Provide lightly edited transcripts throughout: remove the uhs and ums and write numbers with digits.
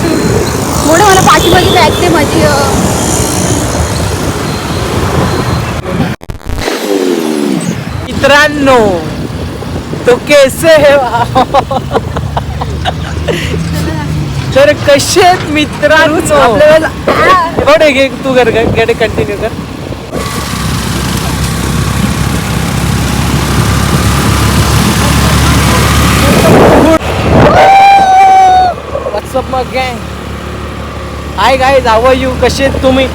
म्हणून मला पाठीमागे बॅगते माझी. मित्रांनो तो कैसे है तर कसे आहेत मित्रांनो आपल्याला तू कर कंटिन्यू कर. व्हॉट्सअप मग गँग hi guys how are you कसे आहेत तुम्ही.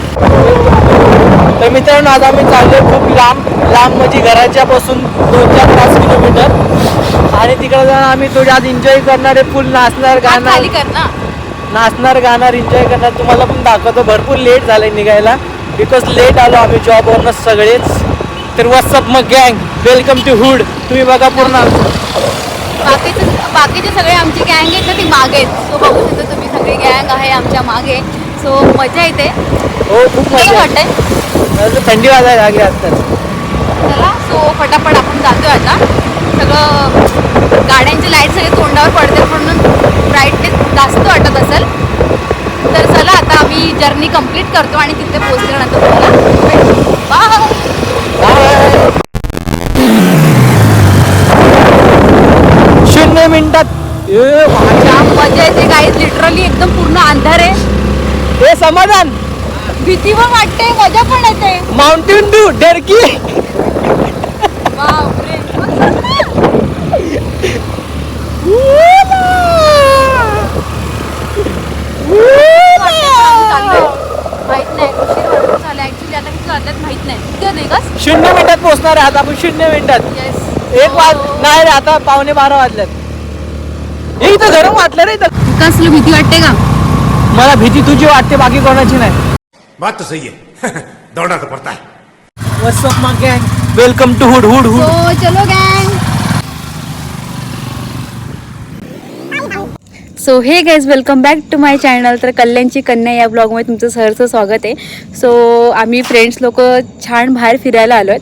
तर मित्रांनो आज आम्ही चाललोय खूप लांब म्हणजे घराच्या पासून 2-4-5 किलोमीटर आणि तिकडे जाऊन आम्ही थोडी आज एन्जॉय करणार आहे. फुल नाचणार गाणार एन्जॉय करणार. तुम्हाला पण दाखवतो. भरपूर लेट झालंय निघायला बिकॉज लेट आलो आम्ही जॉबवरनं सगळेच. तर व्हॉट्सअप मग गँग वेलकम टू हुड. तुम्ही बघा पूर्ण बाकीचे सगळे आमची गँग आहेत ना ती मागे आहेत. सो बघू शकता तुम्ही सगळी गँग आहे आमच्या मागे. सो मजा येते. हो खूप मजा वाटतंय. थंडी वाजायला लागली आता. चला सो फटाफट आपण जातोय आता. सगळं गाड्यांची लाईट सगळे तोंडावर पडते म्हणून ब्राईटनेस जास्त वाटत असेल. तर चला आता आम्ही जर्नी कंप्लीट करतो आणि तिथे पोहोचल्यानंतर तुम्हाला बाय. 0 मिनिटात मजा येते गाईज. लिटरली एकदम पूर्ण अंधार आहे. हे समाधान भीती पण वाटते मजा पण येते. माउंटेन ड्यू डरकी बापरे. माहित नाही उशीर भरपूर झाला ऍक्च्युली. आता किती वाजल्यात माहित नाही का. 0 मिनिटात पोहोचणार आहे आता आपण. 0 मिनिटात. येस 1 वाज नाही रे आता 11:15 वाजल्यात. हे इथं गरम वाटलं रे इथं. कसलं भीती वाटते का. मला भीती तुझी वाटते बाकी कोणाची नाही. बात तो सही है दौड़ना तो पड़ता है. व्हॉट्स अप माय गँग welcome to hood hood hood. So चलो गँग. So hey guys welcome back to my channel. तर कल्याणची कन्या या ब्लॉगमध्ये तुमचं सहर्ष स्वागत आहे. सो आम्ही फ्रेंड्स लोक छान बाहेर फिरायला आलो आहेत.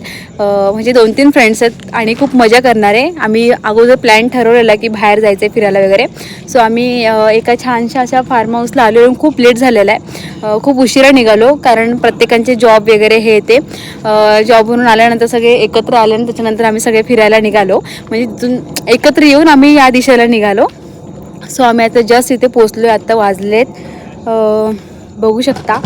म्हणजे 2-3 फ्रेंड्स आहेत आणि खूप मजा करणार आहे. आम्ही अगोदर प्लॅन ठरवलेला की बाहेर जायचं आहे फिरायला वगैरे. सो आम्ही एका छानशा अशा फार्म हाऊसला आलो आणि खूप लेट झालेला आहे. खूप उशिरा निघालो कारण प्रत्येकांचे जॉब वगैरे हे येते. जॉबवरून आल्यानंतर सगळे एकत्र आले आणि त्याच्यानंतर आम्ही सगळे फिरायला निघालो. म्हणजे तिथून एकत्र येऊन आम्ही या दिशेला निघालो. सो आम्ही आता जस्ट इथे पोचलो आहे. आत्ता वाजलेत बघू शकता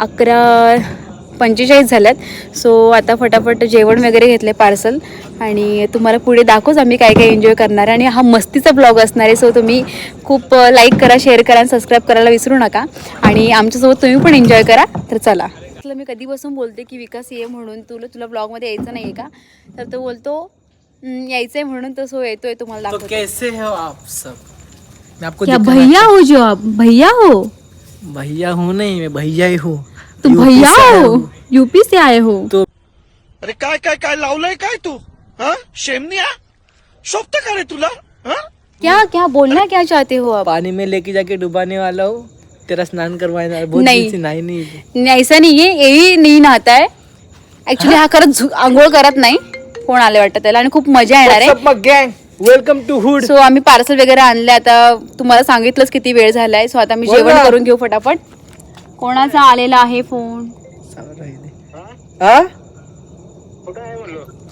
11:45 झाल्यात. सो आता फटाफट जेवण वगैरे घेतलं पार्सल आणि तुम्हाला पुढे दाखवूच आम्ही काय काय एन्जॉय करणार आहे. आणि हा मस्तीचा ब्लॉग असणार आहे. सो तुम्ही खूप लाईक करा, शेअर करा आणि सबस्क्राईब करायला विसरू नका. आणि आमच्यासोबत तुम्ही पण एन्जॉय करा. तर चला. मी कधीपासून बोलते की विकास ये म्हणून तुला ब्लॉगमध्ये यायचं नाही आहे का. तर तो बोलतो यायचं आहे म्हणून तो सो येतोय. तुम्हाला दाखवतो. कैसे हो आप सब. मैं आपको क्या भैया हो जो आप भैया हो. भैया हूँ नहीं मैं भैया ही हूँ. तुम भैया हो यूपी से आए हो. तो अरे काय काय काय लावलंय काय तू शेमनिया शोभत का रे तुला. क्या क्या बोलना क्या चाहते हो आप. पानी में लेके जाके डुबाने वाला हूँ. तेरा स्नान करवाना बहुत नहीं. नहीं ऐसा नाही आहे. यही नहीं नहाता है ऍक्च्युली. हा खरंच आंघोळ करत नाही. कोण आले वाटतं त्याला आणि खूप मजा येणार आहे. Welcome to hood. सो आम्ही पार्सल वगैरे आणले. आता तुम्हाला सांगितलंच किती वेळ झालाय. सो आता मी जेवण करून घेऊ फटाफट. कोणाचा आलेला आहे फोन.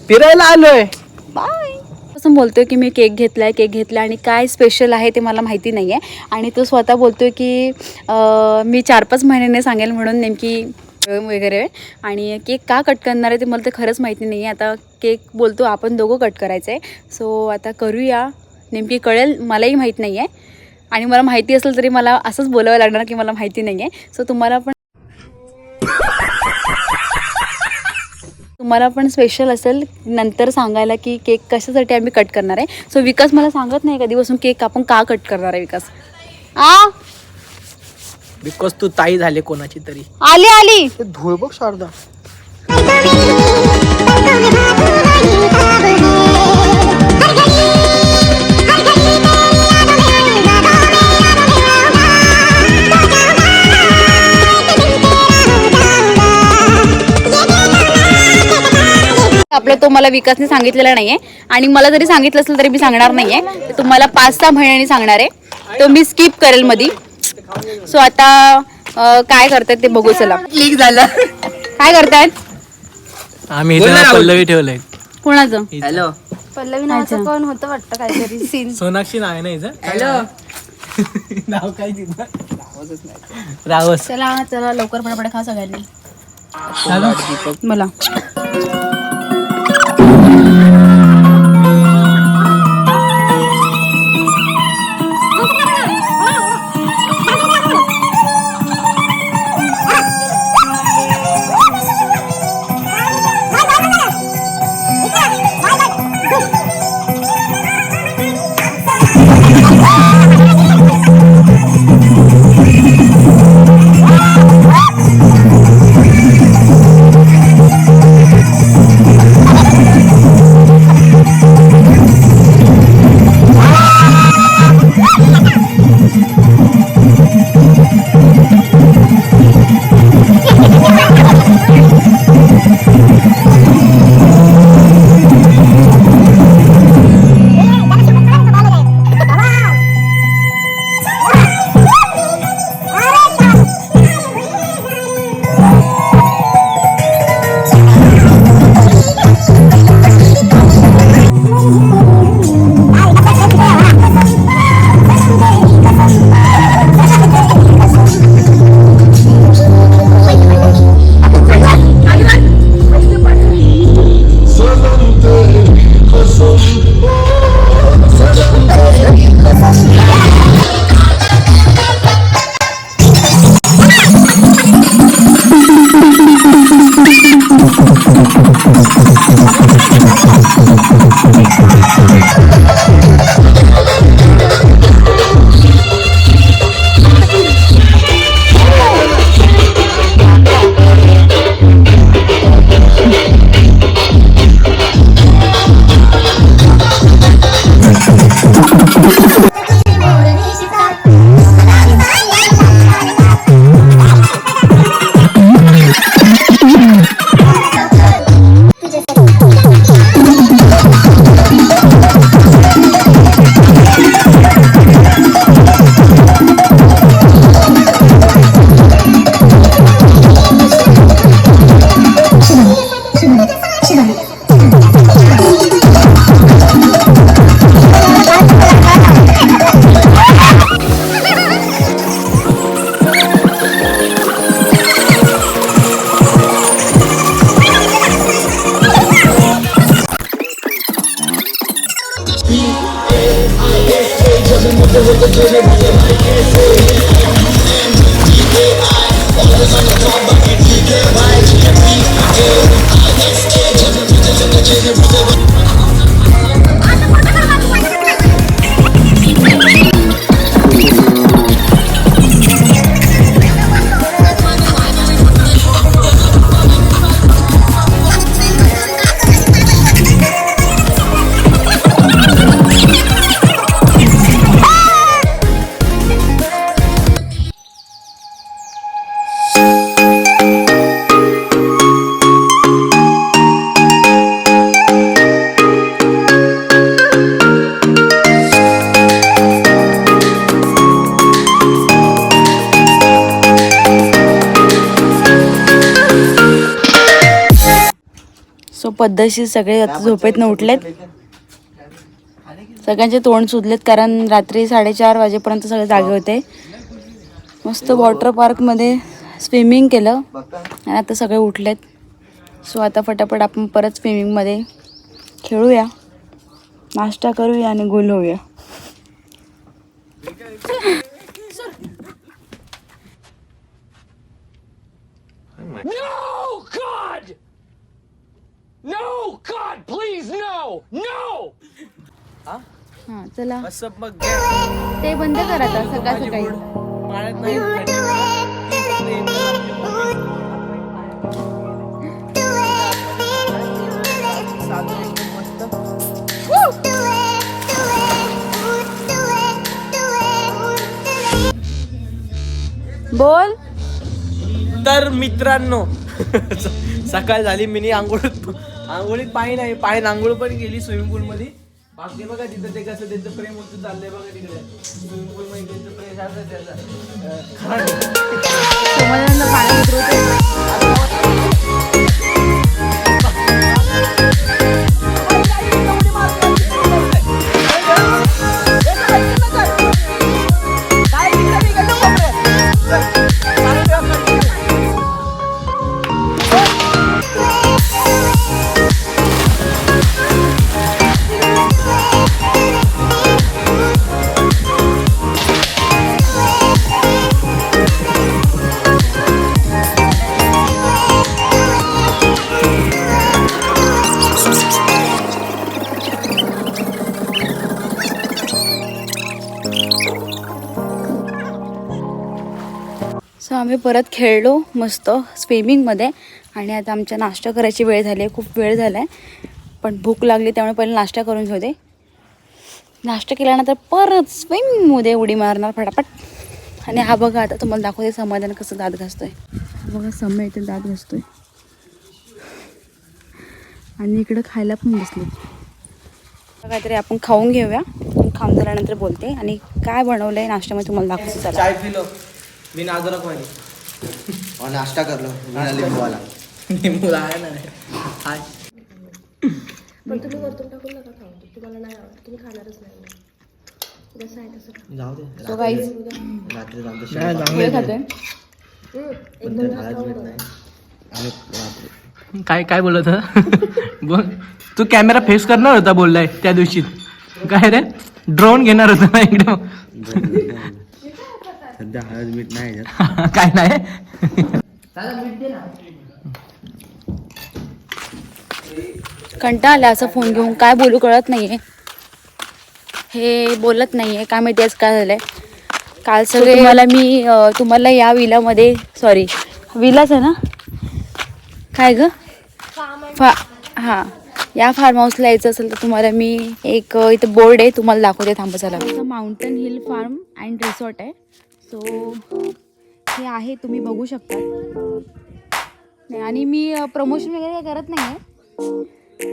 फिरायला आलोय. बाय. असं बोलतोय की मी केक घेतलाय आणि काय स्पेशल आहे ते मला माहिती नाही आहे. आणि तो स्वतः बोलतोय की मी 4-5 महिन्याने सांगेल म्हणून नेमकी वगैरे. आणि केक का कट करणार आहे ते मला ते खरंच माहिती नाही आहे. आता केक बोलतो आपण दोघं कट करायचं आहे. सो आता करूया. नेमकी कळेल मलाही माहीत नाही आहे. आणि मला माहिती असेल तरी मला असंच बोलावं लागणार की मला माहिती नाही आहे. सो तुम्हाला पण स्पेशल असेल नंतर सांगायला की केक कशासाठी आम्ही कट करणार आहे. सो विकास मला सांगत नाही कधीपासून केक आपण का कट करणार आहे. विकास बिकॉज तू ताई झाले कोणाची तरी. आली धूळ बघ शारदा. आपलं तो मला विकासने सांगितलेला नाहीये आणि मला जरी सांगितलं असेल तरी मी सांगणार नाहीये. तुम्हाला 5-6 महिन्यांनी सांगणार आहे. तो मी स्किप करेल मधी. सो आता काय करतायत ते बघू चला. क्लिक झालं. काय करतायत आम्ही पल्लवी ठेवलंय. कोणाचं? हॅलो पल्लवी नावाचं पण होतं वाटतं काहीतरी सीन. सोनाक्षी नाव आहे ना हिचं. हॅलो नाव काय तिचं रावस. चला चला लवकर पटापट खा सगळ्यांनी. मला सो पद्धतशीर सगळे आता झोपेतनं उठलेत. सगळ्यांचे तोंड सुजलेत कारण रात्री 4:30 वाजेपर्यंत सगळे जागे होते. मस्त वॉटर पार्कमध्ये स्विमिंग केलं आणि आता सगळे उठलेत. सो आता फटाफट आपण परत स्विमिंगमध्ये खेळूया, नाश्ता करूया आणि गुल होऊया. No, God! No, God, please, no! No! हां चला असं मग ते बंद करा आता सकाळ सकाळी. पाण्यात नाही बोल. तर मित्रांनो सकाळ झाली. मिनी आंघोळीत पाणी नाही, पाय आंघोळ पण गेली स्विमिंग पूल मध्ये. बाकी बघा तिथं ते कसं त्यांचं प्रेम होतं चाललंय बघा तिकडे स्विमिंग पूल मध्ये त्यांचं प्रेम झालं त्याचं सोमवारला पाणी उतरवते. सो आम्ही परत खेळलो मस्त स्विमिंगमध्ये आणि आता आमच्या नाश्ता करायची वेळ झाली आहे. खूप वेळ झाला आहे पण भूक लागली त्यामुळे पहिले नाश्ता करून ठेवते. नाश्ता केल्यानंतर परत स्विमिंगमध्ये उडी मारणार फटाफट. आणि हा बघा आता तुम्हाला दाखवते समाधान कसं दात घासतोय. बघा समय इथे दात घासतोय आणि इकडं खायला पण बसले. काहीतरी आपण खाऊन घेऊया. खाऊन झाल्यानंतर बोलते आणि काय बनवलं आहे नाश्त्यामध्ये तुम्हाला दाखवते. चला चाय पिलो मी नाजरक वाली और नाश्ता कर लो लिंबू वाला निंबू आहे ना हाय. पण तुम्ही वरतून टाकून नका खाऊ. तुम्हाला नाही आवडत, तुम्ही खाणारच नाही. जसं आहे तसं जाऊ दे सो गाईज रात्री जाऊ हे खातोय. एकदम जास्त आवडत नाही. आणि रात्री काय काय बोलत होता बोल. तू कॅमेरा फेस करणार होता बोललाय त्या दिवशी. काय रे ड्रोन घेणार होता ना इकडे. सध्या हळद मीठ नाही याच्यात. काय नाही कंटाळा आला असं फोन घेऊन. काय बोलू कळत नाहीये. हे बोलत नाहीये काय माहिती आज काय झालंय. काल सगळे तुम्हाला या विलामध्ये सॉरी विलाच आहे ना काय ग हां या फार्म हाऊसला यायचं असेल तर तुम्हाला मी एक इथं बोर्ड आहे तुम्हाला दाखवते. थांबा चला. Mountain hill farm and resort आहे. सो हे आहे तुम्ही बघू शकता. आणि मी प्रमोशन वगैरे काय करत नाही आहे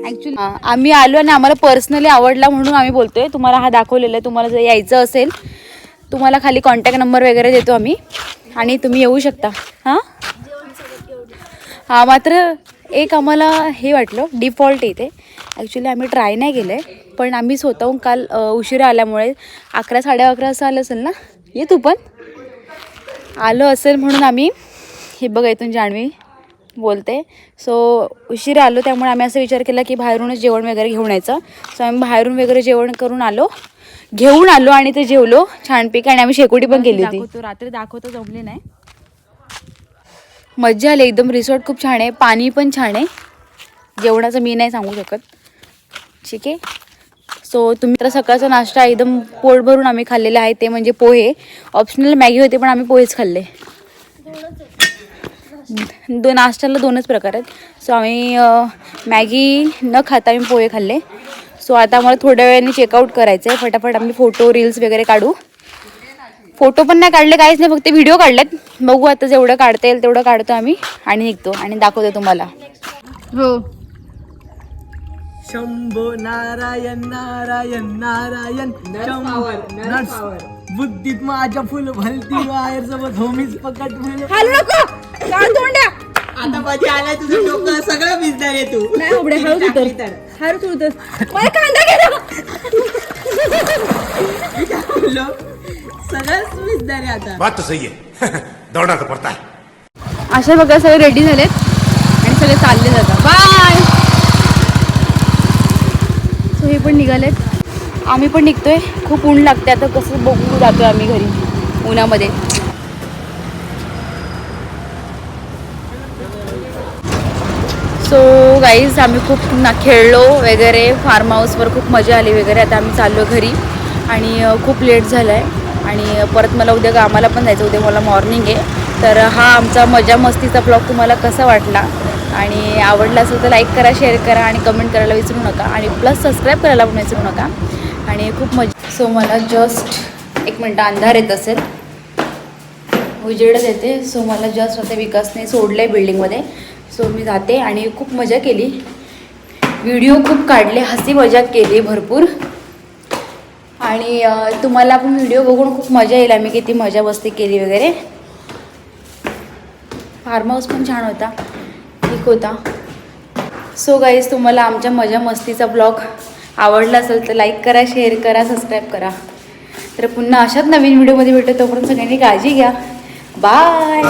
ॲक्च्युली. आम्ही आलो आणि आम्हाला पर्सनली आवडला म्हणून आम्ही बोलतोय. तुम्हाला हा दाखवलेला आहे. तुम्हाला जर यायचं असेल तुम्हाला खाली कॉन्टॅक्ट नंबर वगैरे देतो आम्ही आणि तुम्ही येऊ शकता. हां मात्र एक आम्हाला हे वाटलं डिफॉल्ट इथे. ॲक्च्युली आम्ही ट्राय नाही केलं आहे पण आम्ही स्वतःहून काल उशिरा आल्यामुळे 11 11:30 असं आलं असेल ना. ये तू पण आलं असेल म्हणून आम्ही हे बघा इथून जान्हवी बोलते. सो उशिरा आलो त्यामुळे आम्ही असं विचार केला की बाहेरूनच जेवण वगैरे घेऊन यायचं. सो आम्ही बाहेरून वगैरे जेवण करून घेऊन आलो आणि ते जेवलो छानपैकी. आणि आम्ही शेकोटी पण केली होती. रात्री दाखवतो जमले नाही. मज्जा आली एकदम. रिसॉर्ट खूप छान आहे. पाणी पण छान आहे. जेवणाचं मी नाही सांगू शकत. ठीक आहे. सो तुम्ही तर सकाळचा नाश्ता एकदम पोट भरून आम्ही खाल्लेला आहे ते म्हणजे पोहे. ऑप्शनल मॅगी होते पण आम्ही पोहेच खाल्ले. नाश्त्याला 2च प्रकार आहेत. सो आम्ही मॅगी न खाता आम्ही पोहे खाल्ले. सो आता आम्हाला थोड्या वेळाने चेकआउट करायचं आहे. फटाफट आम्ही फोटो रील्स वगैरे काढू. फोटो पण नाही काढले काहीच नाही फक्त व्हिडिओ काढलेत. बघू आता जेवढं काढता येईल तेवढं काढतो आम्ही आणि निघतो आणि दाखवतो तुम्हाला. हो शंभो नारायण नारायण नारायण बुद्धीत माझ्या फुल भलती वायर सोबत होमीच पकड आता माझी आलाय तुझं डोकं सगळं भिजणार आहे तू. सगळंच भिजणार आहे आता. बात तो सही है दौड़ना तो पड़ता है. अशा बघा सगळे रेडी झालेत आणि सगळे चालले जातात. बाय. सो हे पण निघालेत. आम्ही पण निघतोय. खूप ऊन लागते आता. कसं बघू जातोय आम्ही घरी उन्हामध्ये. सो गाईज आम्ही खूप खेळलो वगैरे. फार्म हाऊसवर खूप मजा आली वगैरे. आता आम्ही चाललो घरी आणि खूप लेट झालं आहे आणि परत मला उद्या कामाला पण जायचं. उद्या मला मॉर्निंग आहे. तर हा आमचा मजा मस्तीचा ब्लॉग तुम्हाला कसा वाटला आणि आवडला असेल तर लाईक करा, शेअर करा आणि कमेंट करायला विसरू नका आणि प्लस सबस्क्राईब करायला पण विसरू नका. आणि खूप मजा. सो मला जस्ट 1 मिनटं अंधार येत असेल उजेडच येते. सो मला जस्ट आता विकासने सोडलं आहे बिल्डिंगमध्ये. सो मी जाते आणि खूप मजा केली. व्हिडिओ खूप काढले, हसी मजाक केली भरपूर. आणि तुम्हाला पण व्हिडिओ बघून खूप मजा येईल, आम्ही किती मजा मस्ती केली वगैरे. फार्म हाऊस पण छान होता, ठीक होता. सो गाईज, तुम्हाला आमच्या मजा मस्तीचा ब्लॉग आवडला असेल तर लाईक करा, शेअर करा, सबस्क्राईब करा. तर पुन्हा अशाच नवीन व्हिडिओमध्ये भेटू. तोपर्यंत सगळ्यांनी काळजी घ्या. बाय.